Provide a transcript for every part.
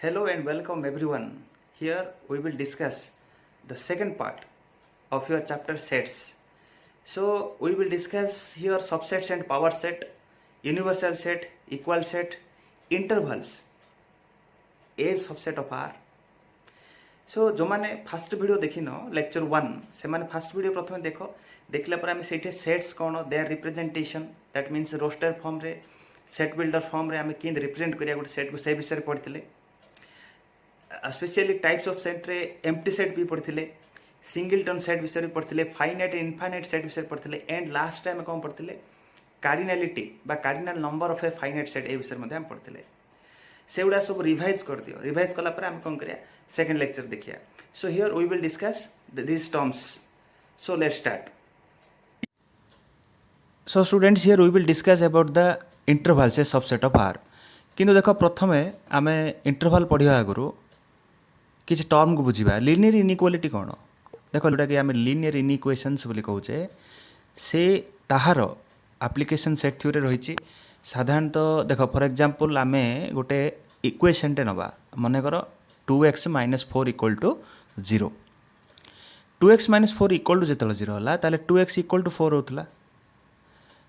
Hello and welcome everyone. Here we will discuss the second part of your chapter sets. So we will discuss here subsets and power set, universal set, equal set, intervals, a subset of R. So जो माने first video देखी न lecture 1 से माने first video प्रथम देखो देखला पर आमे सेठी सेट्स कोन their representation that means roster form रे सेट बिल्डर फॉर्म रे आमे किन रिप्रेजेंट करिया गुटे सेट को से विषय पढ़थिले स्पेशली टाइप्स ऑफ सेट रे एम्प्टी सेट भी पढ़थिले सिंगलटन सेट विषय भी पढ़थिले फाइनाइट इनफाइनाइट सेट विषय पढ़थिले एंड लास्ट टाइम कोन पढ़थिले कार्डिनलिटी बा cardinal number of a finite set ए विषय मध्ये हम पढ़थिले सेउडा सब रिवाइज कर दियो रिवाइज कला पर हम कोन करिया सेकंड लेक्चर देखिया so here we will discuss these terms so let's start so students here we will discuss about the intervals a subset of R किंतु देखो प्रथमे आमे इंटरवल पढ़िया आगुरु किछ टर्म को बुझिबा लिनियर इनइक्वालिटी कोन देखो जोटा कि आमे लिनियर इनइक्वेशंस बोली कहूचे से ताहार एप्लीकेशन सेट थ्योरी रहिछि साधारणतः देखो फॉर एग्जांपल आमे गोटे इक्वेशन टे नबा माने करो 2x minus 4 equal to 0 2x minus 4 equal to जेतल 0 होला ताले 2x equal to 4 होतला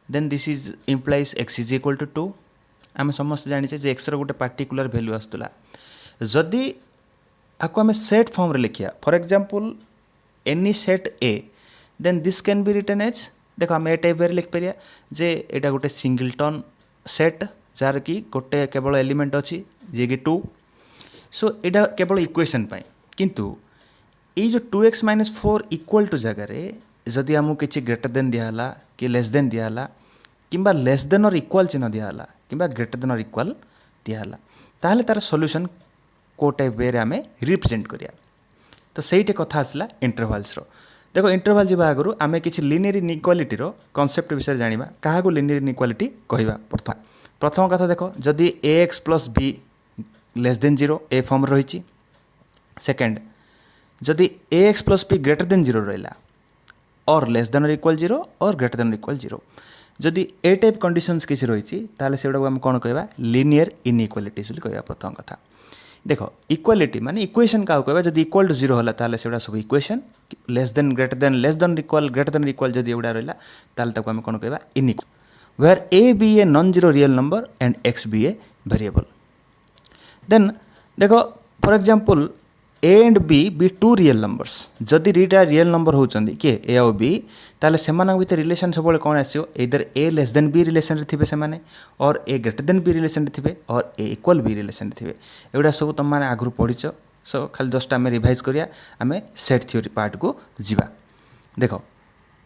then this is implies x is equal to 2 आमे समस्त जानि छे जे x रो गोटे पर्टिकुलर वैल्यू आस्तुला जदी आको आमे सेट फॉर्म रे लिखिया for example any set a then this can be written as देखो आमे ए टाइप रे लिख परिया जे एटा गोटे सिंगलटन सेट जार की गोटे केवल एलिमेंट अछि जे कि 2 सो एटा केवल इक्वेशन पाई किंतु ये जो 2x minus 4 इक्वल टू जगह जदि आमको किसी ग्रेटर देन दियाला कि लेस देन दियाला किंबा लेस देन और इक्वल चिन्ह दियाला किंबा ग्रेटर देन और इक्वल दियाला ताहले तार सॉल्यूशन को टाइप वे रे आमे रिप्रेजेंट करिया तो सेहीटे कथा आसला इंटरवल्स रो देखो इंटरवल जिबा आगरु आमे किसी लिनियर इनइक्वालिटी रो कांसेप्ट विषय जानिबा काहा को लिनियर इनइक्वालिटी कहबा प्रथम कथा देखो जदि ax plus b less than 0 ए फॉर्म रही सेकेंड जदि ax plus b greater than 0 रहा और लेस देन और इक्वल 0 और ग्रेटर देन इक्वल 0 जदि ए टाइप कंडीशंस किसी रही ताले सेडा आम कौन कहबा लिनियर इनइक्वालिटीज बोली कहबा प्रथम कथा देखो इक्वालिटी माने इक्वेशन का कहबा जदि इक्वल टू 0 होला ताले सेडा सब equation less than less than equal greater than equal जदि एडा रहला ताले ताको आम कौन कहबा inequal where a be a non zero real number and x be a variable then देखो for example a and b be two real numbers जदि दुईटा रियल नंबर होचंदी के a और b ताले सेमान भीतर रिलेशन सब कौन आसो इधर a less than b relation रे थिबे सेमाने और a greater than b relation रे थिबे और a इक्वल b रिलेशन रे थिबे एगुडा सब तुम माने आगु पढिचो सो खाली जस्ट आमे रिवाइज करिया आमे सेट थ्योरी पार्ट को जिबा देखो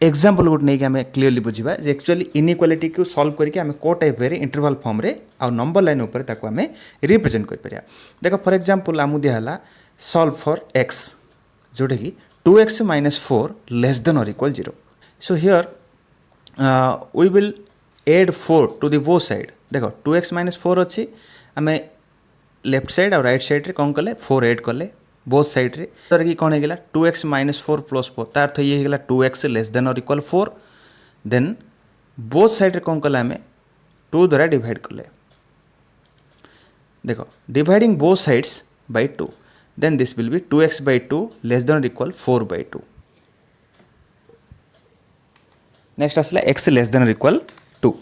एग्जांपल गुड नहीं कि आमे क्लियरली बुझिबा जे एक्चुअली इनइक्वालिटी को सॉल्व करके आमे को टाइप वे इंटरवल फॉर्म रे आ नंबर लाइन ऊपर ताको आमे रिप्रेजेंट कर परिया देखो फॉर एग्जांपल आमु दिया हला सॉल्व फॉर x जोटे कि 2x minus 4 लेस देन और equal 0 so here we will add 4 to the both side देखो 2x minus 4 अछि आमे लेफ्ट साइड और राइट साइड रे कोन कले 4 ऐड कले बोथ साइड रे तर कि कोन हेगला 2x minus 4 plus 4 तार अर्थ ये हेगला 2x लेस देन और इक्वल 4 देन बोथ साइड रे कोन कले हमें 2 द्वारा डिवाइड कले देखो dividing both sides by 2 then this will be 2x by 2 less than और इक्वल 4 by 2 नेक्स्ट आसला x लेस देन और equal 2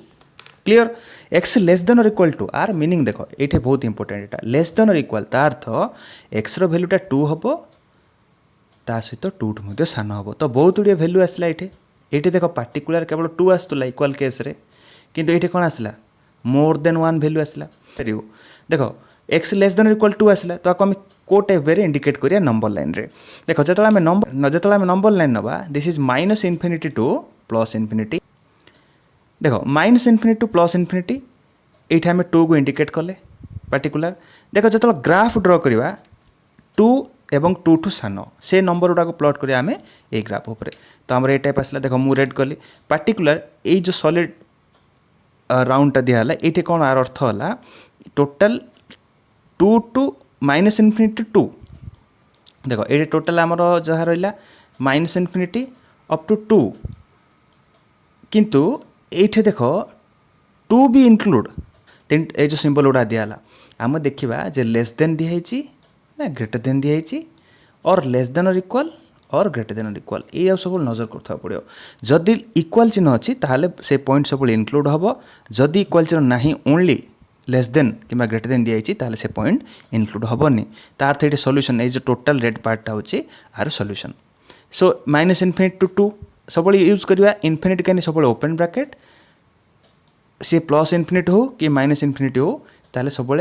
clear x less than और इक्वल टू आर मीनिंग देखो ये बहुत इंपोर्टेंट एटा लेस देन और इक्वल तार अर्थ x रो वैल्यूटा 2 हबो ता सहित 2 ठु मध्ये सान हबो तो बहुत गुडिया वैल्यू आसला एटे देखो पर्टिकुलर केवल 2 आस्तला इक्वल केस रे किंतु एटे कोन आसला मोर देन 1 वैल्यू आसला देखो x लेस देन और इक्वल 2 आसला तो आको हम को टाइप वे इंडिकेट करिया नंबर लाइन रे देखो जतला हम नंबर लाइन नबा this is minus infinity to plus infinity देखो minus infinity to plus infinity ये आम 2 को इंडिकेट कले पर्टिकुलर देखो जो ग्राफ ड्र करवा 2 एवं 2 ठू सान से नंबर गुड़ा को प्लॉट करिया आमे ए ग्राफ ऊपर तो हमर ए टाइप आसला देखो मु रेड कली पर्टिकुलर ये जो सॉलिड राउंड टा दियाला एटे कोन आर अर्थ होला टोटल 2 टू माइनस इनफिनिटी 2 देखो ये टोटल आमर जहाँ रहा माइनस इनफिनिटी अप टू 2 किंतु ये देखो 2 भी इंक्लूड ये जो सिंबल गुड़ा दियाला आम देखा जे लेस देन दिखाई ना ग्रेटर देन दिखाई और लेस देन और इक्वाल और ग्रेटर देन और इक्वाल ये सब नजर करता पड़ो जदि इक्वाल चिन्ह अच्छी ताहले से पॉइंट सब इनक्लूड हम जदि इक्वाल चिन्ह ना ओनली लेस देन कि ग्रेटर देन दिखाई ताहले से पॉइंट इनक्लूड हेनी तार तो ये सॉल्यूशन ये जो टोटल रेड पार्टा होची आर solution so minus infinite to 2 सब यूज करवा इनफिनिट कैन सब ओपन ब्रैकेट सी प्लस इनफिनिट हो कि माइनस इनफिनिट हो ताले सब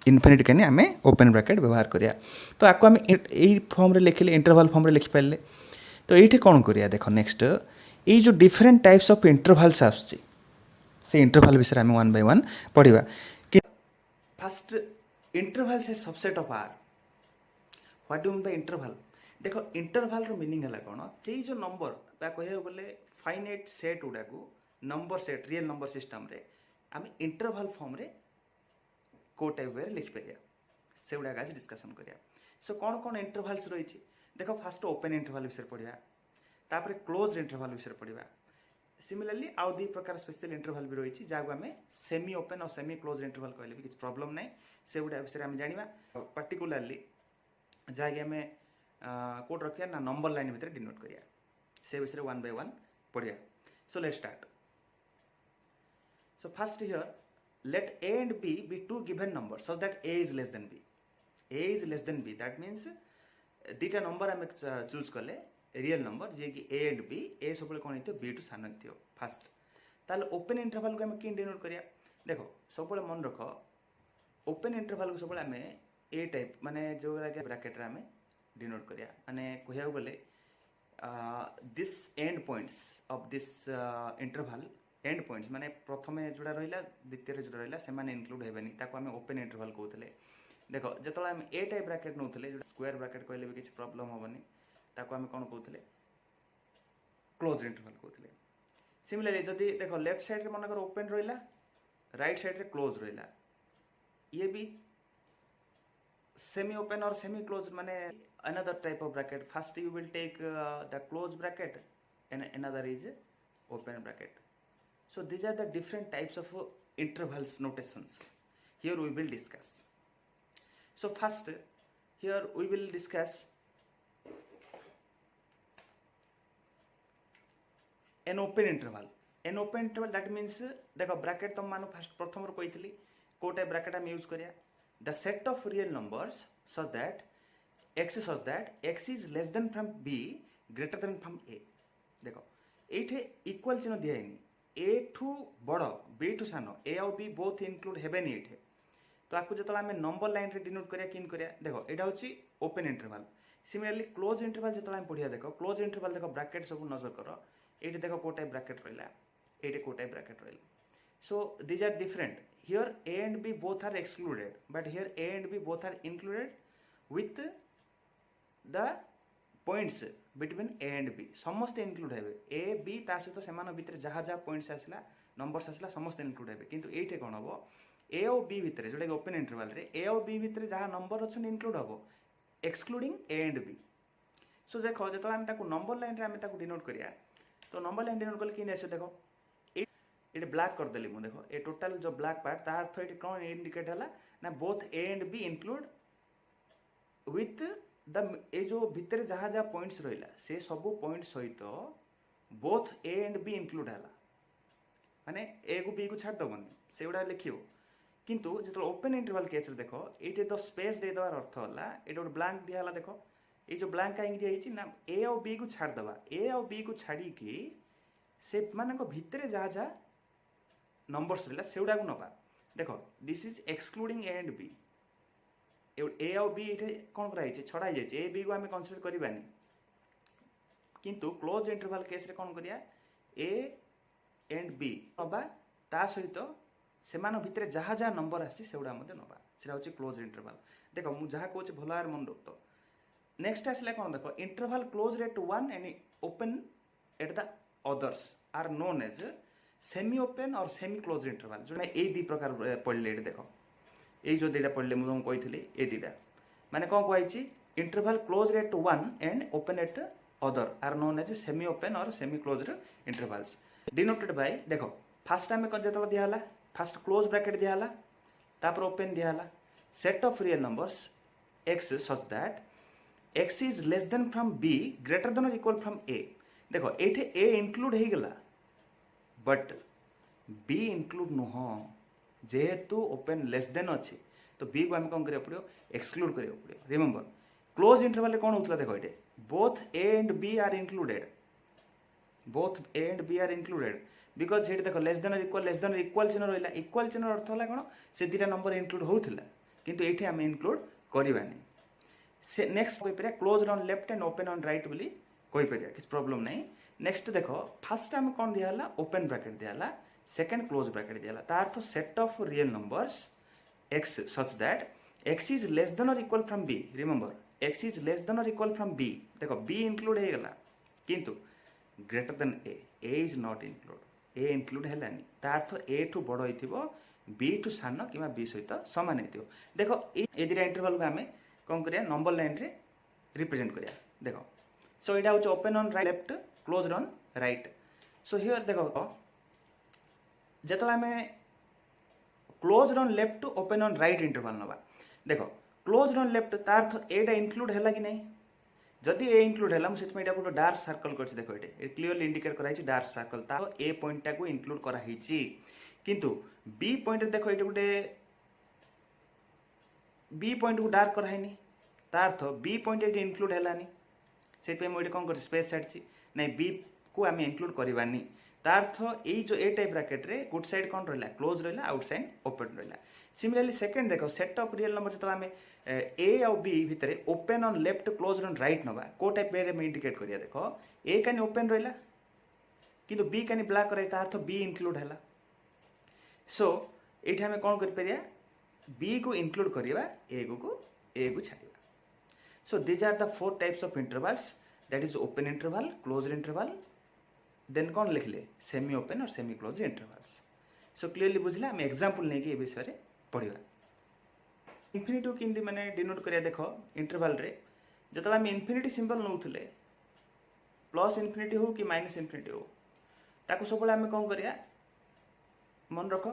इनफिनिट कैन आम ओपन ब्रैकेट व्यवहार करिया तो आपको आम यही फॉर्म रे लिखिले इंटरवल फॉर्म रे लिखि पारे तो ये कौन करिया देख नेक्स्ट ये जो डिफरेंट टाइप्स ऑफ इंटरवल्स आसुची से इंटरवल विषय आम वन बाय वन पढ़िबा कि फर्स्ट इंटरवल से subset of R what do mean by interval देखो इंटरवल रो मीनिंग है कौन ये जो नंबर बा कहे बोले फाइनाइट सेट गुडा को number set real number system रे आम इंटरवल फॉर्म रे को टाइप वे लिखि पारिया से गुडा आज डिस्कशन करिया सो कौन कौन इंटरवल्स रही देखो फास्ट ओपन इंटरवल विषय पढ़िया तापर क्लोज इंटरवल विषय पढ़िया सिमिलरली आउ दी प्रकार स्पेशल इंटरवल भी रही जहाँ आम सेमी ओपन और सेमी क्लोज इंटरवल कहले भी किसी प्रॉब्लम ना से गुडा विषय आम जाना पर्टिकुलाली जहाँकि आम कोड रखिया ना नंबर लाइन भितर डिनोट करिया से विषय वन बाय वन पढ़िया so let start so first here let a and b be two given numbers such that a is less than b. a is less than b that means दीटा number आम choose कले real number जे कि a and b a सब कौन हो b to सान हो फास्ट ताल ओपन इंटरवल को आम कि डिनोट करिया देखो सब मन रख ओपन इंटरवल को सब आम ए टाइप माने जो ब्रैकेट रे आम डिनोट करिया माने कहया बोले this and points of this interval and points माने प्रथम जोड़ा रहा द्वितीय जोड़ा रहा से इनक्लूड हेबेनी ताको आम ओपन इंटरवल कहते देखो जो आम ए टाइप ब्रैकेट नौले स्क्वायर ब्रैकेट कहले भी किसी प्रॉब्लम हेनी ताको आम कौन कहते क्लोज इंटरवल कहते सिमिलरली जदि देखो लेफ्ट साइड रे मनकर ओपन रहा राइट साइड रे क्लोज रहा ये भी सेमी ओपन और सेमी क्लोज माने another type of bracket first you will take the close bracket and another is open bracket. So these are the different types of intervals notations. Here we will discuss. So first, here we will discuss an open interval. An open interval that means देखो bracket तुम मानो first प्रथम रो कही थी को type bracket हम use करिया the set of real numbers such that x is less than from b greater than from a. देखो ये equal चिन्ह दिया है ए ठू बड़ बी ठू सान ए आउ बी बोथ इनक्लूड हेबेनी ये तो आपको जो आम नंबर लाइन रे डिनोट करिया किन करिया देखो एटा होची open interval similarly close interval जो आम पढ़िया देखो क्लोज इंटरवल देखो ब्रैकेट सब नजर कर ये देखो को टाइप ब्रैकेट रहा ये को टाइप ब्रैकेट रहा so these are different here A and B both are excluded but here A and B both are included with the points between A and B समस्ते इनक्लूड हे A B ता सहित से भितर जहाँ जहाँ points आसला नंबर्स आसला समस्ते इनक्लूड हे किंतु ये कौन हम ए और बी भितर जोटा कि ओपन इंटरवल रे ए और बी भितर जहाँ नंबर अच्छे इनक्लूड हम एक्सक्लूडिंग ए एंड बी सो देखो जो आम नंबर लाइन रे आम डिनोट करिया तो नंबर लाइन डिनोट कले कि देखो ये ब्लैक करदेली मुझे देखो ये टोटाल जो ब्लैक पार्ट तार अर्थ ये कौन इंडिकेट है ना both A and B include with A जो भितर जहाँ जहाँ पॉइंट्स रहा से सब पॉइंट सहित both A and B include है माने ए को बी को छाड़ दबनी से गुड़ा लिखो किंतु जो ओपन इंटरवल केस रे देखो ये तो स्पेस दे देवार अर्थ है ये गोटे ब्लैंक दिया देखो ये जो ब्लैंक कहीं दिखाई ना ए और बी को छाड़ दबा ए और बी को छाड़ी से मान भितर जहाँ जहाँ नंबर्स रहा से गुड़ा नवा देखो this is excluding A and B A आउ बी ये कौन कराई छड़ा जाए ए बी को आम कनसीडर करानी किंतु क्लोज इंटरवल केस रे कौन करिया ए एंड बी नवा ता सहित से भितर जहाँ जहाँ नंबर आसी से गुड़ा नवा से हूँ क्लोज इंटरवल देखो मुझे जहाँ कहूँ भल भाव मन रख तो नेक्स्ट आसला कौन देखो interval close at one and open at the others are known as semi open और सेमी क्लोज इंटरवल जो ये दी प्रकार पढ़ले देखो ये जो दीटा पढ़ले मुझे कही ये दीटा माने कौन कही interval close at one and open at other are known as semi open और semi close intervals denoted by देखो फास्ट आम जो दिहला फास्ट क्लोज ब्रैकेट दिहला तापर ओपन दिहला set of real numbers x such that x is less than from b greater than or equal from a. देखो एठे a include हो गला बट b include नुह जेहेतु ओपन लेस देन अच्छे तो b को आम कौन करिया पड़ियो एक्सक्लूड करिया पड़ियो. रिमेंबर क्लोज इंटरवल कौन होतला देखो एटे both a and b are included. both a and b are included because here देखो लेस देन और इक्वल चिन्ह रहिला. इक्वल चिन्ह अर्थ होला कोन से दिटा नंबर इंक्लूड होउथिला किंतु एठी हम इंक्लूड करिबानी. से नेक्स्ट कोइ परिया closed on left and open on right बोली कोइ परिया किछ प्रॉब्लम नहीं. नेक्स्ट देखो फर्स्ट टाइम कौन दिया हला ओपन ब्रैकेट दिया हला सेकंड क्लोज ब्रैकेट दिया हला. तार अर्थ set of real numbers x such that x is less than or equal from b. Remember x is less than or equal from b. देखो b इंक्लूड हे गला किंतु greater than a is not include. a include हेलानी तार अर्थ a ठू बड़ होइथिबो b ठू सान किबा b सहित समान हेतिबो. देखो ए दिरा इंटरवल को हमें कौन करिया नंबर लाइन रे रिप्रेजेंट करिया. देखो सो इटा होच open on right left closed on right. So here देखो जेतला हमें closed on left to open on right interval नबा. देखो क्लोज्ड ऑन लेफ्ट तार अर्थ एटा इंक्लूड हैला कि नहीं. जदि ए इंक्लूड हैला सेट में एटा को डार्क सर्कल करछि. देखो एटे क्लियरली इंडिकेट करा हिची डार्क सर्कल ता ए पॉइंट टा को इंक्लूड करा हिची किंतु बी पॉइंट देखो एटे गुटे बी पॉइंट को डार्क करा हैनी तार अर्थ बी पॉइंट एटे इंक्लूड हैलानी सेट पे मोइटे कोन कर स्पेस छाडछि नहीं बी को आम इंक्लूड करवानी. तार अर्थ यही जो ए टाइप ब्रैकेट रे गुड साइड कौन रहा क्लोज रहा आउट साइड ओपन रहा. सिमिलरली सेकंड देखो सेट ऑफ रियल नंबर जो आम ए और बी भितर open on left close on right नवा को टाइप वे में इंडिकेट करिया. देखो ए कानी ओपन रहा किंतु बी कानी ब्लैक रहा तार अर्थ बी इंक्लूड है. सो ये आम कौन कर परिया बी को इंक्लूड करवा ए को छाड़ा. So these are the four types of intervals that is open interval close interval then कौन लिखले सेमी ओपन और semi close intervals. So clearly बुझला हम एग्जांपल नहीं कि ए विषय रे पढ़िबा. इन्फिनिटी को किंदी माने डिनोट करिया. देखो इंटरवल रे जतला हम इन्फिनिटी सिंबल नउथले प्लस इन्फिनिटी हो कि माइनस इन्फिनिटी हो ताको सब हम कौन करिया मन रख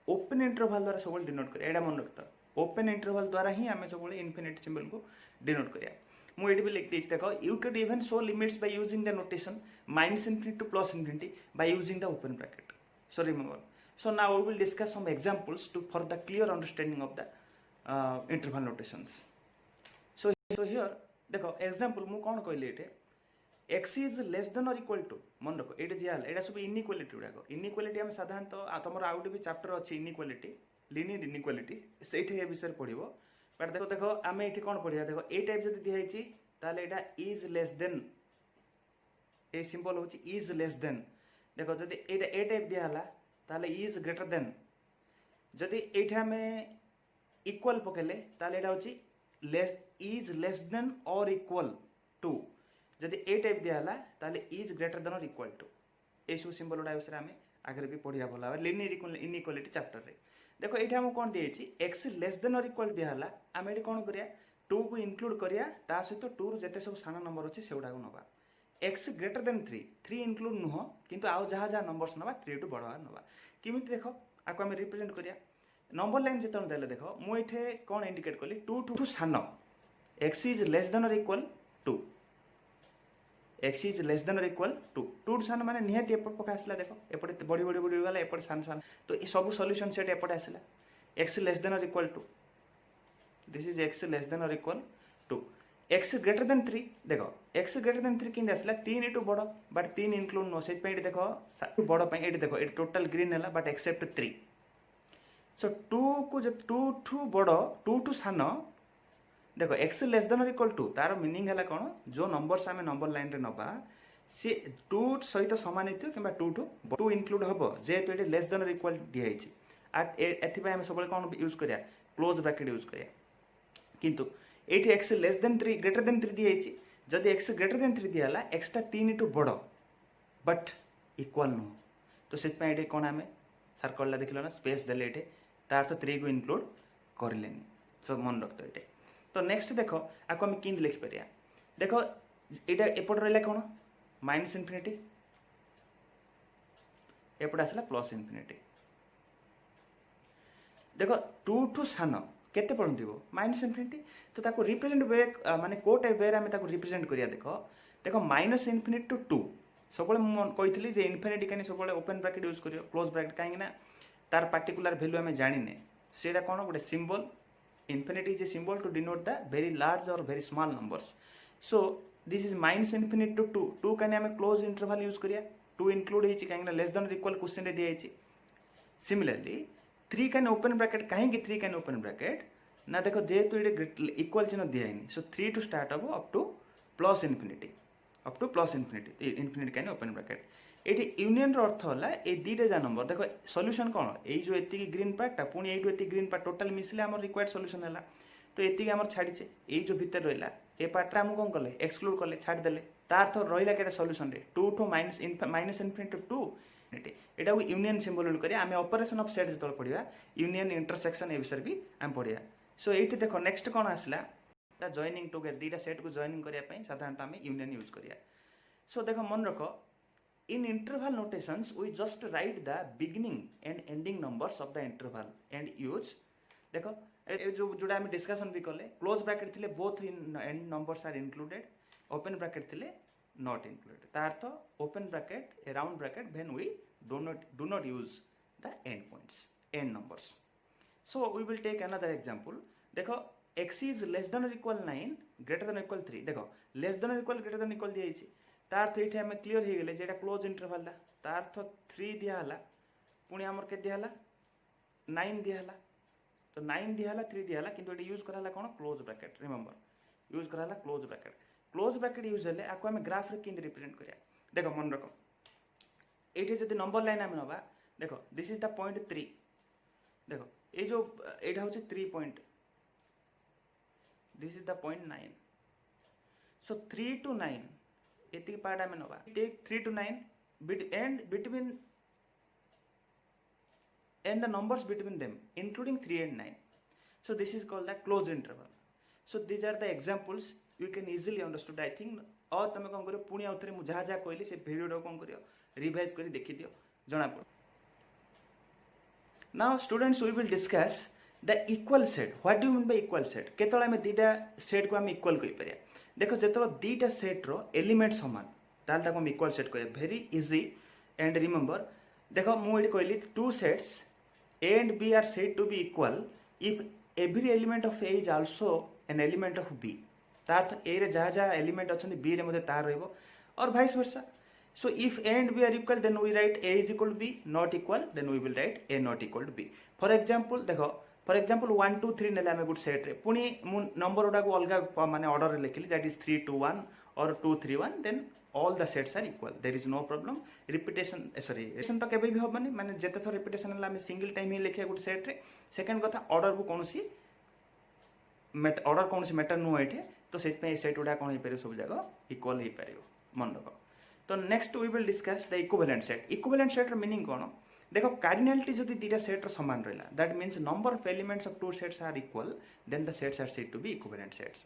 ओपन इंटरवल द्वारा सब डिनोट करिया. एडा मन रखता ओपन इंटरवल द्वारा ही आम सब इन्फिनिटी सिंबल को डिनोट करिया. मुझे भी लिख देछि. देखो you can even show limits by using the notation minus infinity to plus infinity by using the open bracket. So remember so now we will discuss some examples to for the clear understanding of the interval notations. So here देखो example मु कोन कहले एटे x is less than और equal to मन रखो एटे जियाल एटा सब inequality गुडाको. Inequality हम साधारणतः तमर आउट भी चैप्टर अछि इनइक्वालिटी लिनियर इनइक्वालिटी सेठी ए विषय पढिबो. बट देखो देखो आम ये कौन पढ़िया. देखो ए टाइप जब दिखाई ताले एटा is less then a symbol होची इज लेस देन. देखो जदि एटा ए टाइप दियाला ताले इज ग्रेटर देन. जदि एठा में इक्वल पकेले ताले एटा होची लेस इज लेस देन और इक्वल टू. जदि ए टाइप दियाला ताले इज ग्रेटर देन और इक्वल टू. ए सब सिंबल उडा विषय आमे आगे भी पढ़िया भला लिनियर इनइक्वालिटी चैप्टर रे. देखो ये आम कौन दिए एक्स लेस देन और इक्वल दिहला आम ये कौन करिया 2 को इंक्लूड करिया ता सहित 2 रु जते सब साना नंबर अच्छे से नवा. एक्स ग्रेटर देन 3 इंक्लूड नुह किंतु आउ जहाँ जहाँ नंबर्स नवा 3 टू बड़ा नवा. किमित देखो आपको आम रिप्रेजेंट करिया नंबर लाइन जिते देले. देखो मुझे कौन इंडिकेट कली 2 टू सान एक्स इज लेस देन और equal 2 x is less than और इक्वल 2 टू सान माने निहाती एपट पका आसला. देखो एपटे बड़ी बड़ी बड़ी गला एपटे सान सान तो ये सब सॉल्यूशन सेट एपटे आसला. एक्स लेस देन और equal 2 this is x less than और इक्वल 2. एक्स ग्रेटर देन 3 देखो एक्स ग्रेटर देन 3 किंद आसला 3 इटू बड़ बट 3 इंक्लूड नो से देखो बड़ पे देखो ये टोटल ग्रीन है बट एक्सेप्ट 3. सो 2 को जब 2 टू बड़ 2 टू सान देखो एक्स लेस देन और इक्वल 2 तार मीनिंग है कौन जो नंबर्स आम नंबर लाइन रे नबा सी 2 सहित सामान होती कि 2 इंक्लूड हम जेहेतु ये लेस देन और इक्वल दिखाई एम सब कौन यूज करिया क्लोज ब्रैकेट यूज करिया. किंतु ये x less than 3 greater than 3 दिखाई जदि एक्स ग्रेटर देन 3 दिहला एक्सटा 3 टू बड़ बट इक्वल नुह तो से कौन आम सर्कल देखल ना स्पेस देले तार तो 3 को इंक्लूड करले. सब मन रखते ये. तो नेक्स्ट देखो आपको आम किन लिखिपर. देखो यहाँ एपट रहा कौन माइनस इन्फिनिटी एपटे आसला प्लस इन्फिनिटी. देखो 2 टू सान केते पर्यंत थी माइनस इनफिनिटी तो ताको रिप्रेजेंट वे माने को टाइप वे आम ताको रिप्रेजेंट करिया देखो माइनस इनफिनिटी टू 2 सब कही जे इनफिनिटी कहीं सब ओपन ब्रैकेट यूज करियो क्लोज ब्रैकेट कहीं ना तार पार्टिकुलर वैल्यू आम जानिने सेटा कौन गोटे symbol infinity is a symbol to denote the very large or very small numbers. So this is minus infinity to 2 2 कने हमें close interval use करिया 2 include ହେଇଛି କାହିଁକି ନା less than or equal question रे दिया ହେଇଛି. Similarly 3 कने open bracket काहेकि 3 कने open bracket ना देखो जेहेतु ये equal चिन्ह दिया हैनी so 3 to start हबो up to plus infinity infinity कने open bracket एटी यूनियन रो अर्थ होला ए दीटा जा नंबर देखो सॉल्यूशन कोन ए जो एति ग्रीन पार्ट टा पुनी एटु एति ग्रीन पार्ट टोटल मिसले हमर रिक्वायर्ड सॉल्यूशन हला तो एति हमर छाडीचे ए जो भीतर रहला ए पार्ट हम कोन करले एक्सक्लूड करले छाड देले तार तो रहला केते सॉल्यूशन रे 2 टू माइनस इनफिनिटी टू 2 एटा को यूनियन सिंबल यूज करी हमें ऑपरेशन ऑफ सेट जतल पढिबा यूनियन इंटरसेक्शन ए विषय भी हम पढिया सो एटी देखो नेक्स्ट कोन आसला ता जॉइनिंग टुगेदर दीटा सेट को जॉइनिंग करिया पई साधारणतः हम यूनियन यूज करिया सो देखो मन रखो in interval notations we just write the beginning and ending numbers of the interval and use देखो ए जो जोडा हम डिस्कशन भी करले क्लोज ब्रैकेट थिले both in end numbers are included open bracket थिले not included तार अर्थ open bracket a round bracket when we do not use the end points end numbers so we will take another example देखो x is less than or equal 9 greater than or equal 3 देखो less than or equal greater than or equal दिया ହେଇची तार अर्थ ये हमें clear हो गले जेटा close interval ला तार अर्थ 3 दिया हला पुणी हमर के दिया हला 9 दिया हला तो 9 दिया हला 3 दिया हला किंतु एटी यूज कराला कोन क्लोज ब्रैकेट रिमेंबर यूज कराला क्लोज ब्रैकेट यूज हले आको हमें ग्राफ रे किंद रिप्रेजेंट करिया देखो मन रखो एठी जदी नंबर लाइन हम नबा देखो दिस इज द पॉइंट 3 देखो ए जो एटा होचे 3 point this is the point 9 so 3 to 9 एति पार्ट आमे नबा take 3 to 9 between and the numbers between them including 3 and 9 so this is called the closed interval so these are the examples you can easily understood I think और तमे कोन करियो पुणी आउथरे मु जहा जहा कहली से वीडियो कोन करियो रिवाइज करी देखि दियो जणा पड़ now students we will discuss the equal set what do you mean by equal set केतला में दीटा सेट को हम इक्वल कहि परिया देखो जेतो दीटा सेट रो एलिमेंट समान ताल ताको हम इक्वल सेट करिया वेरी इजी एंड रिमेंबर देखो मु एडी कहली two sets A and B are said to be equal if every element of A is also an element of B तार तो A रे जहा जहा एलिमेंट अछन B रे मते तार रहबो और vice versa so if A and B are equal then we write A is equal to B not equal then we will write A not equal to B for example देखो for example 1 2 3 नेला में good set रे पुनी मु number Voda को अलगा माने order रे लिखली दैट इज 3 2 1 और 2 3 1 then all the sets are equal there is no problem repetition repetition तो केबे भी होबनी माने जेते थो repetition हला में सिंगल टाइम ही लिखिया गुड सेट रे सेकंड कथा ऑर्डर को कोनसी ऑर्डर कोनसी मैटर नो एठे तो सेट पे सेट उडा कोन ही परियो सब जगह इक्वल ही परियो मन रखो तो next we will discuss the equivalent set र मीनिंग कोन देखो कार्डिनलिटी जदि दीटा सेट र समान रहला that means number of elements of two sets are equal then the sets are said to be equivalent sets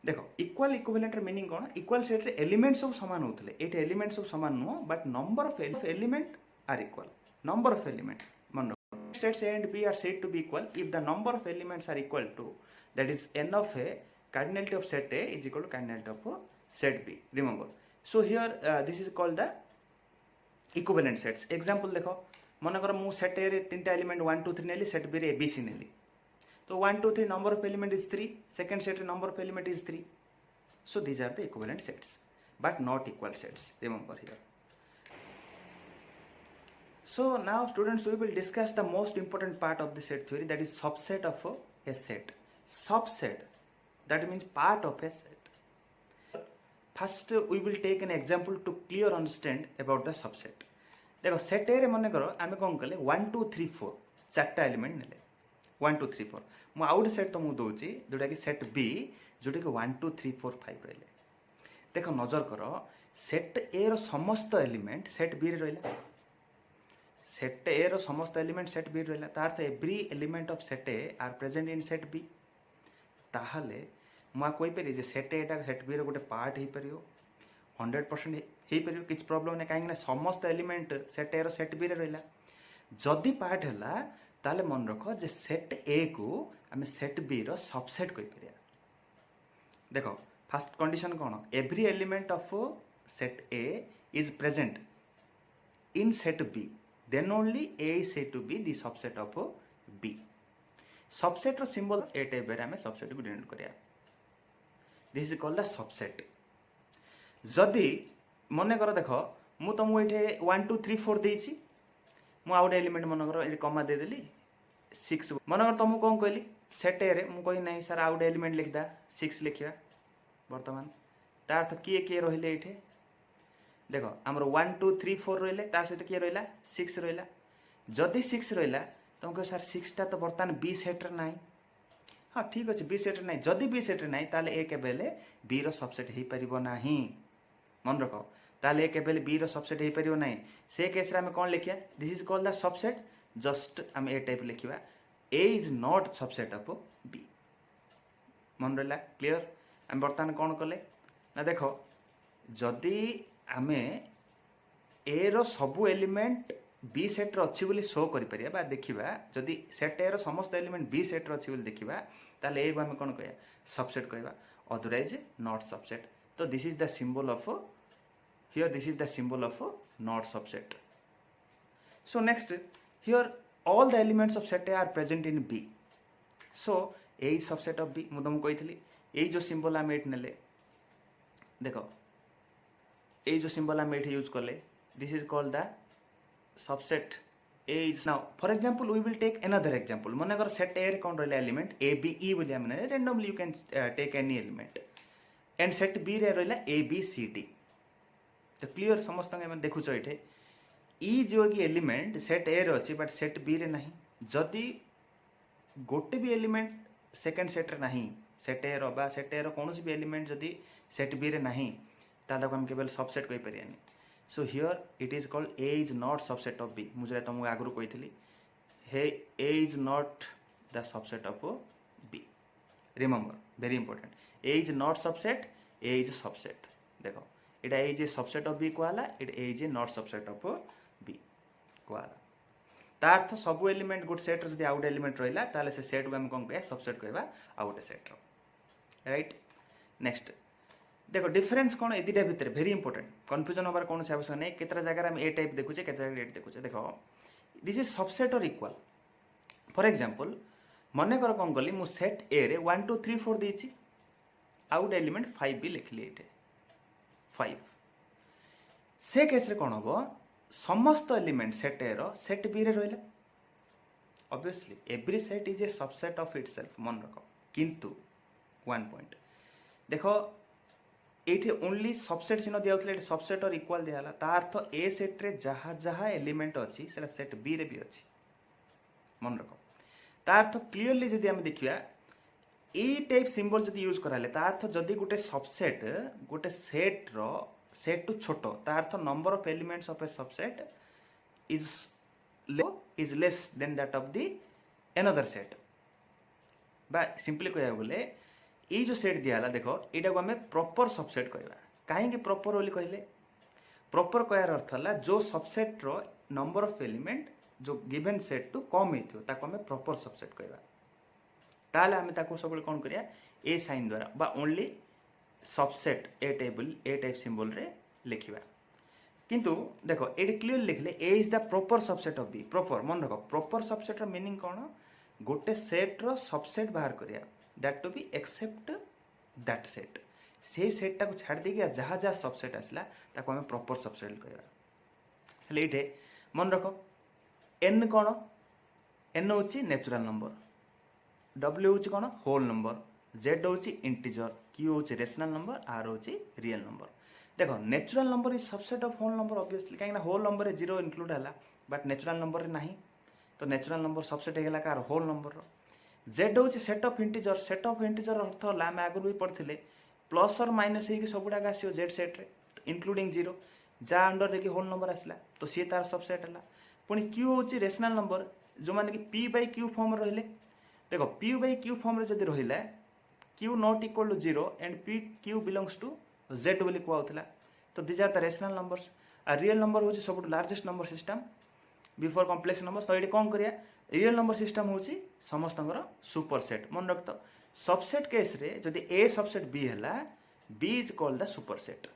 देखो इक्वल इक्विवेलेंट र मीनिंग कोन इक्वल सेट रे एलिमेंट्स सब समान होतले एट एलिमेंट्स सब समान no but number of element are equal number of element मन sets A and B are said to be equal if the number of elements are equal to that is n of A cardinality of set A is equal to cardinality of set B remember so here this is called the equivalent sets example देखो मन कर मु set A रे तीनटा element 1 2 3 नेली set B रे ABC नेली तो 1 2 3 number of element is 3 second set number of element is 3 so these are the equivalent sets but not equal sets remember here so now students we will discuss the most important part of the set theory that is subset of a set subset that means part of a set first we will take an example to clear understand about the subset देखो set ए रे मन करो आमे कोन कले 1 2 3 4 चारटा element नेले 1 2 3 4 मु out set तो मु दोची जोटा कि सेट बी जोटा कि 1 2 3 4 5 रहले देखो नजर करो सेट ए रो समस्त एलिमेंट सेट बी रे रहला सेट ए रो समस्त एलिमेंट सेट बी रे रहला तार अर्थ every element of set A are present in set B ताहाले मु कोइ परि जे सेट ए टा सेट बी रो गोटे पार्ट हे परियो 100% हे परियो किछ प्रॉब्लम नै काहे ना समस्त एलिमेंट सेट ए रो सेट बी रे रहला जदी पार्ट हला ताले मन रखो जे सेट ए को आम सेट बी रो सबसेट कहि परिया देखो फर्स्ट कंडीशन कौन every element of set A is present in set B then only A is said to be the subset of B. Subset रो symbol A type रे हमें subset को denote करिया. This is called the subset. जदि मने करो देखो मु तुमको ये 1 2 3 4 देइछि मु आउट एलिमेंट मन करो ये कमा दे देली 6 मन करो तुमको कोन कहली सेट ए रे मु कहि नहीं सर आउट एलिमेंट लिख दा 6 लिखिया वर्तमान तार अर्थ किए किए रहिले इठे देखो आमर 1 2 3 4 रहिले तार सहित किए रहिला 6 रहिला जदि 6 रहिला तुमको सर 6 टा तो वर्तमान बी सेट रे नाही हां ठीक अछि बी सेट रे नाही जदि बी सेट रे नाही ताले ए केबेले बी रो सबसेट हेई परिबो नाही मन रखो ताले ए केबेले बी रो सबसेट हेई परिबो नाही से केस रे हम कोन लिखिया this is called the subset just हम ए टाइप लिखिबा A is not subset of B मन रहला क्लियर हम वर्तमान कोन कले ना देखो जदि आमे ए रो सबु एलिमेंट बी सेट रो अछि बोली शो करि परिया बा देखिबा जदि सेट ए रो समस्त एलिमेंट बी सेट रो अछि बोली देखिबा ताले ए को हम कोन कहया सबसेट कहबा अदरवाइज नॉट सबसेट तो this is the symbol of here this is the symbol of not subset so next here all the elements of set A are present in B so A is subset of B मु तुमको कहितली ए जो symbol हम eight नेले देखो ए जो symbol हम एठी यूज करले this is called the subset A is now for example we will take another example मन अगर सेट ए रे कोन रहले एलिमेंट ए बी ई बोली हमने randomly you can take any element and set B रे रहला ए बी सी डी तो क्लियर समस्त हम देखु छ एठे ई जो कि एलिमेंट सेट ए रे अछि बट सेट बी रे नहीं जदी गोटे भी एलिमेंट सेकंड सेट रे नहीं सेट ए रो बा सेट ए रो कोनोसी भी एलिमेंट जदी सेट बी रे नहीं तादा को हम केवल सबसेट कहि परियानी so here it is called A is not subset of B मुझे तुमको आगु कही हे A is not the subset of B remember very important A is not subset A is subset देखो एटा A is subset of B कहला एटा A is not subset of B कहला ता अर्थ सब एलिमेंट गुड सेट रो जदी out element रहिला ताले से सेट को हम कोन कहया सबसेट कहबा out set row right next देखो डिफरेंस कौन ए दिटा भितर वेरी इंपोर्टेंट कंफ्यूजन होबार कौन से आवश्यक नहीं केतरा जगह हम ए टाइप देखुचे केतरा ए देखुचे देखो दिस इज सबसेट और इक्वल फॉर एग्जांपल मने कर कोन गली मु सेट ए रे 1 2 3 4 देछि आउट एलिमेंट 5 भी लिखली एटे 5 से केस रे कोन होबो समस्त एलिमेंट सेट ए रो सेट बी रे रहला obviously every set is a subset of itself मन रखो किंतु वन पॉइंट देखो एठे ओनली सबसेट चिन्ह दियाउतले सबसेट और इक्वल दियाला ता अर्थ ए सेट रे जहा जहा एलिमेंट अछि सेला सेट बी रे भी अछि मन रखो ता अर्थ क्लियरली जदी हम देखिया ए टाइप सिंबल जदी यूज कराले ता अर्थ जदी गुटे सबसेट गुटे सेट रो सेट टू छोटो ता अर्थ number of elements of A subset is less than that of the another set बा सिंपली कहया बोले ये जो सेट दिया देखो यहाँ को आम प्रॉपर सबसेट कहवा कहीं प्रॉपर बोली कहले प्रॉपर कहर अर्थ है जो सबसेट रो नंबर ऑफ एलिमेंट जो गिवन सेट टू कम होता आम प्रॉपर सबसेट कहवा ताले आम सब कौन करिया ए साइन द्वारा बा ओनली सबसेट ए टाइप सिंबल रे लिखिबा किंतु देखो ये क्लियर लिखले A is the proper subset of B proper मन रखो प्रॉपर सबसेट रो मीनिंग कौन गोटे सेट रो सबसेट बाहर करिया that to be except that set से सेट टा को छाड़ देगी जहाँ जहाँ सबसेट आसला ताको हमें प्रॉपर सबसेट कहबा हेले इठे मन रखो n कौन n होची नेचुरल नंबर w होची कौन होल नंबर z होची इंटीजर q होची रेशनल नंबर r होची रियल नंबर देखो natural number is subset of whole number obviously काहे ना होल नंबर रे 0 इंक्लूड हला बट नेचुरल नंबर रे नहीं तो नेचुरल नंबर सबसेट हेला कार होल नंबर रो z होची सेट ऑफ इंटीजर अर्थ होला हम आगु भी पढ़थिले प्लस और माइनस हे कि सबुडा आसीयो z सेट रे इंक्लूडिंग 0 जा अंडर रे कि होल नंबर आसला तो सी तार सबसेट हला पुनी q होची रेशनल नंबर जो माने कि p बाय q फॉर्म रहले देखो p बाय q फॉर्म रे जदी रहिला q not equal to 0 and p q belongs to z बोली को आउतला तो this are the rational numbers आ रियल नंबर होची सबुड largest number system before complex number तो एडी कोन करिया रियल नंबर सिस्टम होची समस्तंकर सुपरसेट मन रख तो सबसेट केस रे जदि ए सबसेट बी हैला B is called the superset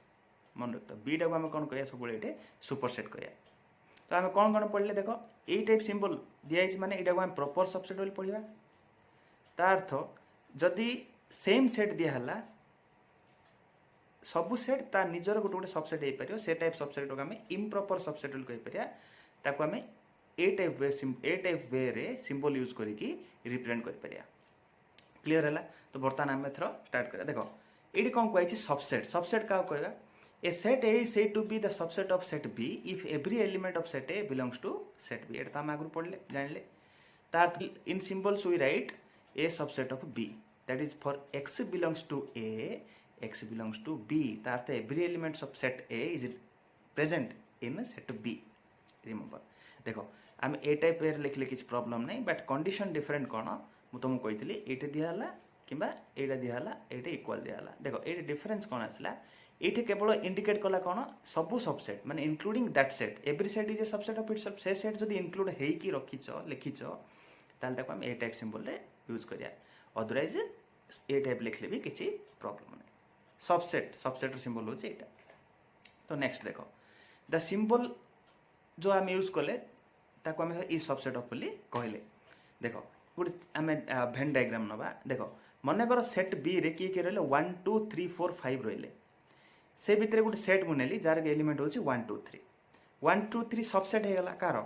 मन रख तो बी टा को हम कोन कहया सब एटे सुपरसेट कहया तो हम कोन पढ़ले देखो ए टाइप सिंबल दिया माने एटा को हम प्रॉपर सबसेट बोली पढ़िबा ता अर्थ जदि सेम सेट दिया हैला सबु सेट ता निजर गोटे गोटे सबसेट हे परियो से टाइप सबसेट को हम इम्प्रॉपर सबसेट बोली कहि परिया ताको हम ए टाइप वे रे सिंबल यूज करिकी रिप्रेजेंट करि परिया क्लियर हैला तो बर्तमान हम एथरो स्टार्ट करा देखो एडी कोन कहै छी सबसेट सबसेट का कहबा a set A is said to be the subset of set B if every element of set A belongs to set B एटा हम आगु पढ़ले जानले तार in symbols we write A subset of B that is for x belongs to a x belongs to b तार अर्थ every elements of set a is present in set b remember देखो हम ए टाइप वे लिखले किछ problem नै but condition different कोन मु तुम कहितली एटे दियाला किबा एटा दियाला एटे इक्वल दियाला देखो एटे डिफरेंस कोन आसला एटे केवल इंडिकेट कला कोन सबु सबसेट माने including that set every set is a subset of its से सेट जदी इंक्लूड हेई की रखिचो लिखिचो ताल ताको हम ए टाइप सिंबल रे यूज करिया अदरवाइज ए टाइप लिखले भी किछि प्रॉब्लम नै सबसेट सबसेट सिंबल होची एटा तो नेक्स्ट देखो द सिंबल जो हम यूज कले ताको हम ई सबसेट ऑफ बोली कहले देखो गुड हमें वेन डायग्राम नबा देखो मने कर सेट बी रे की रहले 1 2 3 4 5 रहले से भितरे गुड सेट मुनेली जार एलिमेंट होची 1 2 3 1 2 3 सबसेट हे गला कार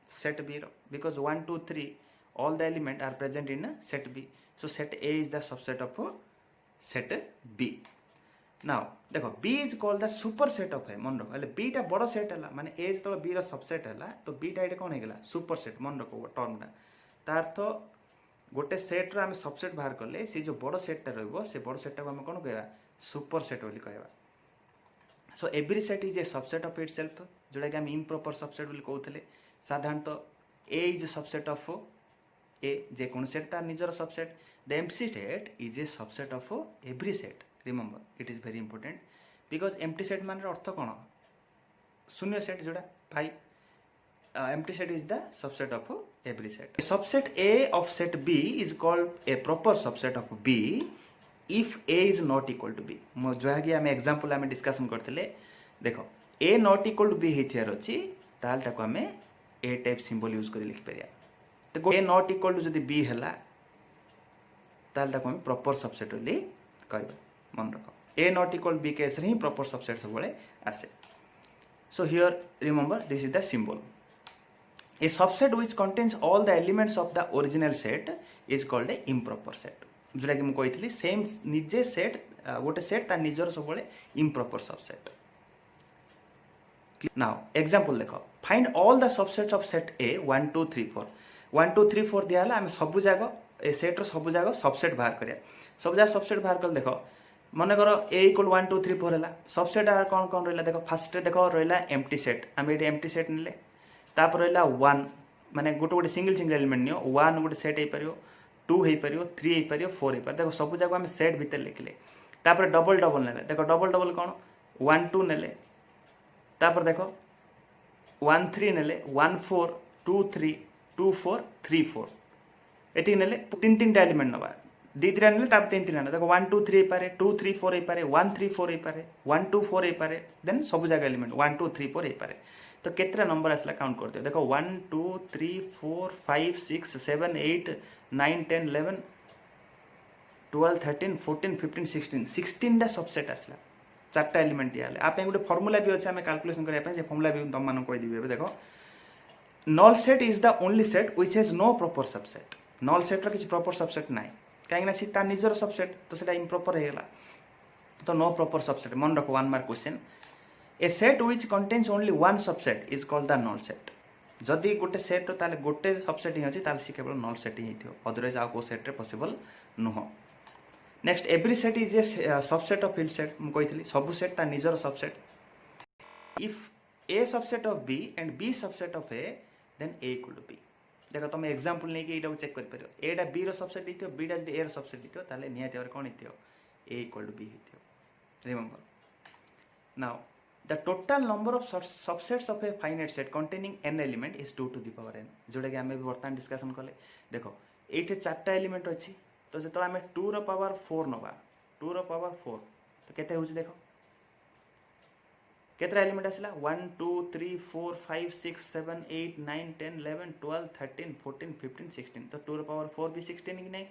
सेट बी रो because 1 2 3 all the element are present in set b so set a is the subset of set b now देखो b is called the superset of a मन रखो b टा बड़ सेट हला माने a is तो b रो subset हला तो b टा एटे कोन हे गला सुपरसेट मन रखो टर्म टा तार तो गोटे सेट रो हम सबसेट बाहर करले से जो बड़ सेट टा रहबो से बड़ सेट टा को हम कोन कहबा सुपरसेट बोली कहबा so every set is a subset of itself जोडा कि हम इम्प्रॉपर सबसेट बोली कहउतले साधारणतः a is a subset of a J cone set तार निजर subset the empty set is a subset of every set remember it is very important because empty set मान अर्थ कोन शून्य set जोडा भाई empty set is the subset of every set subset a of set b is called a proper subset of b if a is not equal to b मो जोहा कि हम example हम discussion करथिले देखो a not equal to b हिथियार अछि ताल ताको हम a टाइप सिंबल यूज करि लिख परिया तो a not equal to जदि b हला ताल ताको हम प्रॉपर सबसेट बोली कहबा मन रखो a not equal b case रे ही प्रॉपर सबसेट सब बळे आसे so here remember this is the symbol a subset which contains all the elements of the original set is called a improper set जोरा कि म कहितली सेम निजे set गोटे set ता निजर सब बळे improper subset नाउ एग्जांपल देखो find all the subsets of set a 1 2 3 4 1 2 3 4 दियाला हम सब जागो ए सेट रो सब जागो सबसेट बाहर करिया सब जा सबसेट बाहर कर देखो मने करो a = 1 2 3 4 हला सबसेट आ कोन कोन रहला देखो फर्स्ट देखो रहला एम्प्टी सेट हम एटी एम्प्टी सेट नेले तापर रहला 1 माने गोटे गोटे सिंगल एलिमेंट नियो 1 गोटे सेट हे परियो 2 हे परियो 3 हे परियो 4 हे परियो देखो सब जागो हम सेट भीतर लिखले तापर डबल डबल नेले देखो डबल डबल कोन 1 2 नेले तापर देखो 1 3 नेले 1 4 2 3 2 4 3 4 एती नेले तीन तीन एलिमेंट नबा दी 3 नेले तापर तीन तीन देखो 1 2 3 हे पारे 2 3 4 हे पारे 1 3 4 हे पारे 1 2 4 हे पारे देन सब जागा एलिमेंट 1 2 3 4 हे पारे तो केतरा नंबर आसला काउंट करते देखो 1 2 3 4 5 6 7 8 9 10 11 12 13 14 15 16 16 दा सबसेट आसला चारटा एलिमेंट दियाले आप गोटे फार्मूला भी अछि हम कैलकुलेशन करिया से फार्मूला भी तुम मानन कहि दिबे देखो null set is the only set which has no proper subset null set रो किछ प्रॉपर सबसेट नाही काहे ना सीता निजर सबसेट तो सेटा इम्प्रॉपर हेला तो नो प्रॉपर सबसेट मन रखो 1 mark question a set which contains only one subset is called the null set जदि गोटे सेट ताले गोटे सबसेट ही अछि ताले सी केवल null set ही हिथियो अदरवाइज आ को सेट रे पॉसिबल नुह next every set is a subset of it set म कहितली सब सेट ता निजर subset if a subset of b and b subset of a then a equal to b देखो तुम एग्जांपल नै कि एटा को चेक कर परियो a टा b रो सबसेट हिथियो b टा a रो सबसेट हिथियो ताले निहाती और कोन हिथियो a इक्वल टू b हिथियो remember now the total number of subsets of a finite set containing n element is 2 to the power n जोटा कि आमे वर्तमान डिस्कशन कले देखो एठे चारटा एलिमेंट अछि तो जतो आमे 2 रो पावर 4 नबा 2 रो पावर 4 तो केते होछि देखो केतरा एलिमेंट आसला 1 2 3 4 5 6 7 8 9 10 11 12 13 14 15 16 तो 2 रो पावर 4 भी 16 कि नहीं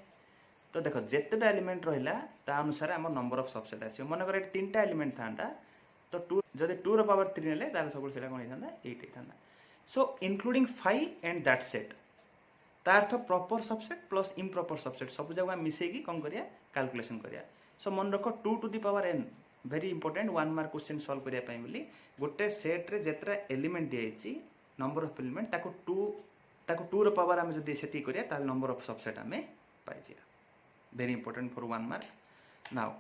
तो देखो जेतेटा एलिमेंट रहिला ता अनुसार हमर नंबर ऑफ सबसेट आसी मन करे तीनटा एलिमेंट थांडा तो 2 जदि 2 रो पावर 3 नेले ताले सब सेटा कोन हिथांदा 8 हिथांदा so including 5 and that set तार अर्थ proper subset plus improper subset सब जगह मिसे की कोन करिया कैलकुलेशन करिया सो मन रखो 2 to the power n very important 1 mark question solve करिया पई बोली गोटे सेट रे जेतरा एलिमेंट दियछि नंबर ऑफ एलिमेंट ताको 2 रो पावर हम जदि सेति करिया ताल नंबर ऑफ सबसेट हमें पाइ जिया very important for 1 mark now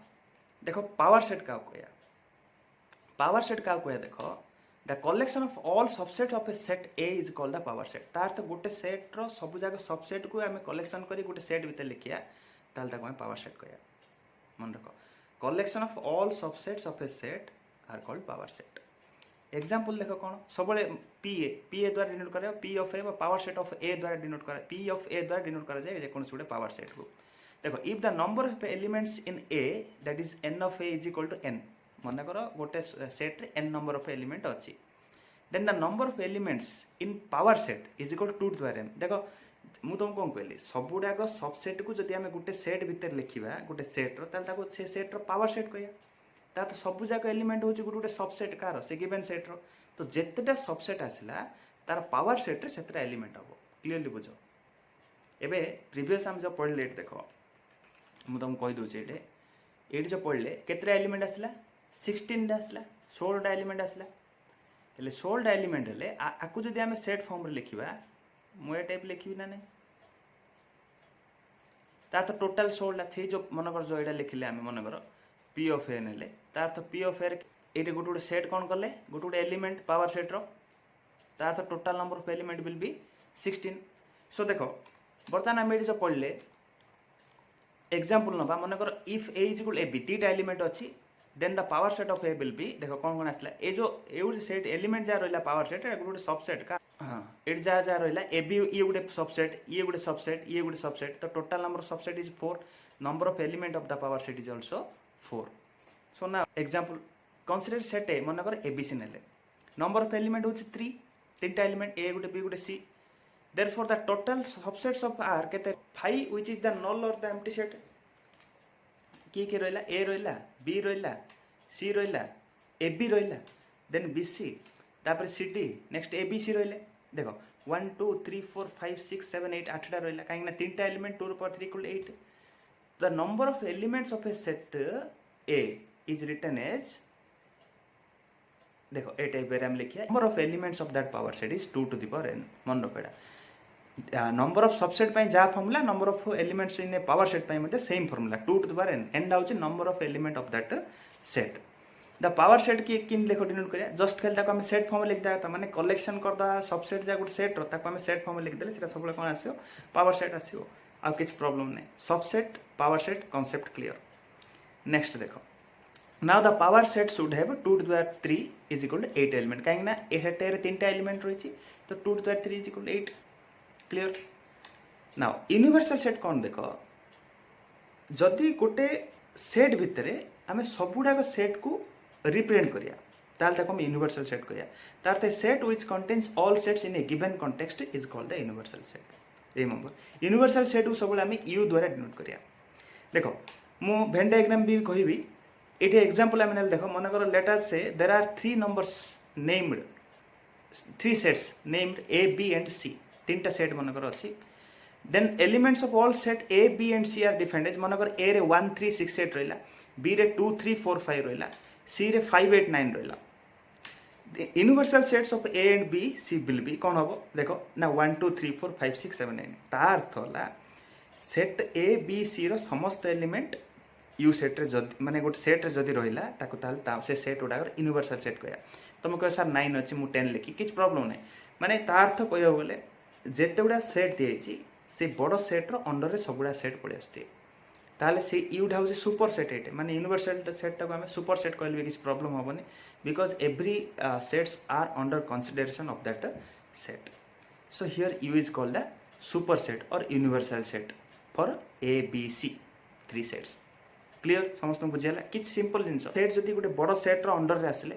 देखो पावर सेट का कोया देखो the collection of all subset of a set A is called the power set तार तो गोटे सेट रो सब जाग सबसेट को हमें कलेक्शन करी गोटे सेट भीतर लिखिया ताल ताको हम पावर सेट कोया मन रखो collection of all subsets of a set are called power set example देखो कोन सबले पी ए द्वारा डिनोट करे पी ऑफ ए बा पावर सेट ऑफ ए द्वारा डिनोट करे पी ऑफ ए द्वारा डिनोट करा जाय जे कोन सुडे पावर सेट को देखो if the number of elements in A that is n of A is equal to n मन करो गोटे सेट रे n नंबर ऑफ एलिमेंट अछि then the number of elements in power set is equal to 2 द्वारा m देखो मु तुम कोन कहली सबुडाक सबसेट को जदि हमें गोटे सेट भीतर लिखिबा गोटे सेट रो ताल ताको से सेट रो पावर सेट कहया ता तो सबु जाक एलिमेंट होची गोटे सबसेट कार से गिवन सेट रो तो जेतेटा सबसेट आसला तार पावर सेट रे सेतरा एलिमेंट हबो क्लियरली बुझो एबे प्रीवियस हम जो पढ़ले देखो मु तुम कहि दउ छै एडी जो पढ़ले केतरा एलिमेंट आसला 16 टा आसला 16 टा एलिमेंट आसला हेले 16 टा एलिमेंट हेले आकु जदि हमें सेट फॉर्म रे लिखिबा मु ए टाइप लिखिबी ना नहीं तार तो टोटल 16 थी जो मनकर जो एटा लिखिले हमें मनकर पी ऑफ ए नेले तार तो पी ऑफ ए एटे गोटे सेट कोन करले गोटे एलिमेंट पावर सेट रो तार तो total number of element will be 16 so देखो बर्तमान हम एटी जो पढ़ले एग्जांपल नबा मनकर if A is equal A B तीटा एलिमेंट अछि then the power set of A will be देखो कोन आसला ए जो सेट एलिमेंट जा रहला पावर सेट ए गोटे सबसेट का हां एट जा रहला ए बी ये गोटे सबसेट तो total number of subset is 4 number of element of the power set is also 4 so now example consider set A मनकर एबीसी नेले नंबर ऑफ एलिमेंट होची 3 तीनटा एलिमेंट ए गोटे बी गोटे C therefore the total subsets of are केते 5 which is the null और the empty set की रहला ए रहला बी रहला सी रहला ए बी रहला देन बी सी तापर C D next A B C रहले देखो 1 2 3 4 5 6 7 8 8टा रहला काहे ना तीनटा एलिमेंट 2 पर 3 equal 8 the number of elements of a set A is written as देखो ए टाइप रे हम लिखिया number of elements of that power set is 2 to the power n मन रखड़ा नंबर ऑफ सबसेट पई जा formula number of elements in A power set पई मते same formula 2 to the power n and ouch number of element of that set the power set की किन देखो denote करिया just खेल ताको हम सेट फॉर्म लिख दा माने कलेक्शन कर दा सबसेट जा गुड सेट रो ताको हम सेट फॉर्म लिख देले सेटा सबले कोन आसियो पावर सेट आसियो आ किछ प्रॉब्लम नै subset power set concept clear next देखो now the power set should have 2 to the power 3 is equal to 8 element काहे ना ए सेट रे तीनटा एलिमेंट रहिछि तो 2 to the power 3 is equal to 8 clear now universal set कोन देखो जदी गोटे सेट भितरे हमें सबुडा सेट को रिप्रेजेंट करिया ताल तक हम यूनिवर्सल सेट करिया तार ते set which contains all sets in A given context is called the universal set remember universal set को सबले हम यू द्वारा डिनोट करिया देखो मु वेन डायग्राम भी कहिबी एटे एग्जांपल हम देखो मन करो let us say there are 3 numbers named 3 sets named A B and C तीनटा सेट मन करो अछि then elements of all set A B and C are defined as मन करो ए रे 1 3 6 8 रहला बी रे 2 3 4 5 रहला सी रे 5 8 9 रहला universal sets of A and B C will be कोन हबो देखो ना 1 2 3 4 5 6 7 9 तार अर्थ होला सेट ए बी सी रो समस्त एलिमेंट यू सेट रे जदी माने गोट सेट रे जदी रहिला ताको ताल ता से सेट उडागर यूनिवर्सल सेट कहया तुम कह सर 9 अछि मु 10 लिखि किछ प्रॉब्लम नै माने ता अर्थ कहयो बोले जेतेउडा सेट दिएछि से बड़ सेट रो अंडर रे सबुडा सेट पड़े आस्ते ताले से यूटा हूँ सुपर सेट एटे माने यूनिवर्सल सेट टाक आम सुपर सेट कहले भी किसी प्रॉब्लम हेनी because every sets are under consideration of that set. So here you is called the super set और universal set for A B C 3 sets. Clear समस्त बुझीगला कि सिंपल जिन set जदि गोटे बड़ सेट्र अंडर रे आसिले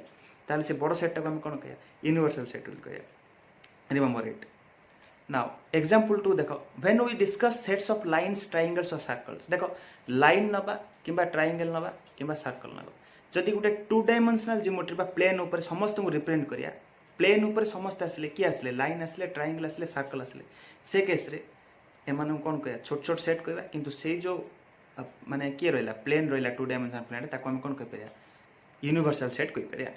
ताले से बड़ सेट टाक आम कौन कह यूनिवर्सल सेट बोली कह. Remember it. नाउ एग्जांपल 2 देखो when we discuss sets of lines triangles और सर्कल्स. देखो लाइन नबा किंबा ट्रायंगल नबा किंबा सर्कल नबा जदि गोटे 2 डायमेंशनल जियोमेट्री बा प्लेन ऊपर समस्त को रिप्रेजेंट करिया प्लेन ऊपर समस्त आसले कि आसले लाइन आसले ट्रायंगल आसले सर्कल आसले से केस रे एमान कौन कहया छोट छोट सेट कहबा किंतु से जो माने के रहला प्लेन रहला 2 डायमेंशनल प्लेन ताको हम कौन कह परिया यूनिवर्सल सेट कह परिया.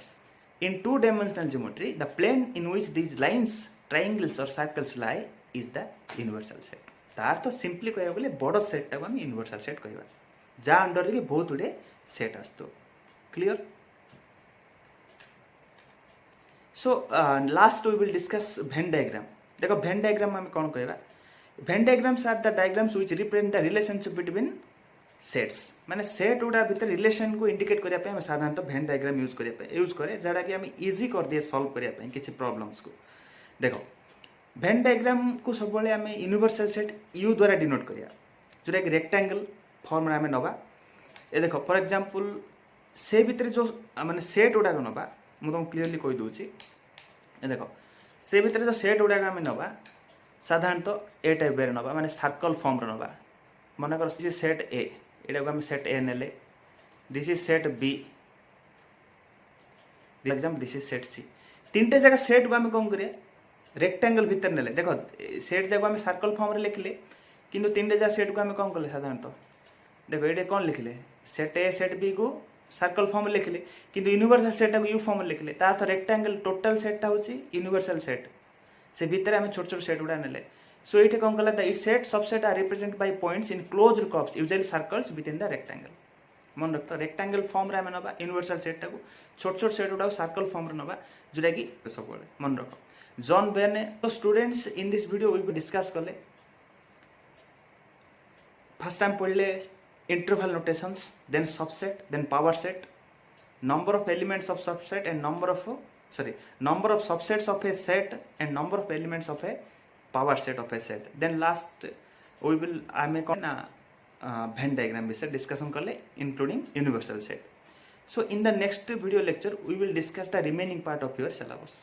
In 2 dimensional geometry the plane in which these lines triangles और circles lie is the universal set. तार तो सिंपली कहया बोले बड़ सेट टाको हम यूनिवर्सल सेट कहबा जा अंडर रे बहुत गुडे सेट आस्तो. Clear. So last we will discuss Venn diagram. देखो वेन डायग्राम हम कौन कहबा Venn diagrams are the diagrams which represent the relationship between sets माने सेट गुडा भीतर रिलेशन को इंडिकेट करिया पे हम साधारणतः वेन डायग्राम यूज करे जड़ा कि हम इजी कर दिए सॉल्व करिया पे किसी प्रॉब्लम्स को. देखो वेन डायग्राम को सब बळे आम यूनिवर्सल सेट यू द्वारा डिनोट करिया जोटा कि रेक्टेंगल फॉर्म रे आम नबा. ए देखो फॉर एग्जांपल से भीतर जो माने सेट गुडा नबा मु तुम क्लियरली कहि दूची. ए देखो से भीतर जो सेट गुडा आम नबा साधारणतः ए टाइप रे नबा माने सर्कल फॉर्म रे नबा. मन कर सेट ए एटा को आम सेट ए नेले this is set B example this is set C. तीनटे जगह सेट को आम कौन करिया रेक्टेंगल भीतर नेले. देखो सेट जगह आम सर्कल फॉर्म रे लिखले किंतु तीनटे जगह सेट को आम कौन कले साधारणतः देखो ये कौन लिखले सेट ए सेट बी को सर्कल फॉर्म में लिखले किंतु यूनिवर्सल सेट को यू फॉर्म में लिखले ता तो रेक्टेंगल टोटल सेट होची यूनिवर्सल सेट से भीतर आम छोट छोट सेट गुडा नेले. सो ये कौन कला the set subset are represent by points in closed curves usually circles within the rectangle. मन रखता रेक्टेंगल फॉर्म रे आम नबा यूनिवर्सल सेट को छोट छोट सेट गुडा सर्कल फॉर्म रे नबा जोटा कि सब मन रख. जॉन वेन तो students in this video we discuss कले फर्स्ट टाइम पढ़ले interval notations then subset then power set number of elements of subset and number of subsets of a set and number of elements of a power set of a set. Then last we will I make on Venn diagram विषय discussion करले including universal set. So in the next video lecture we will discuss the remaining part of your syllabus.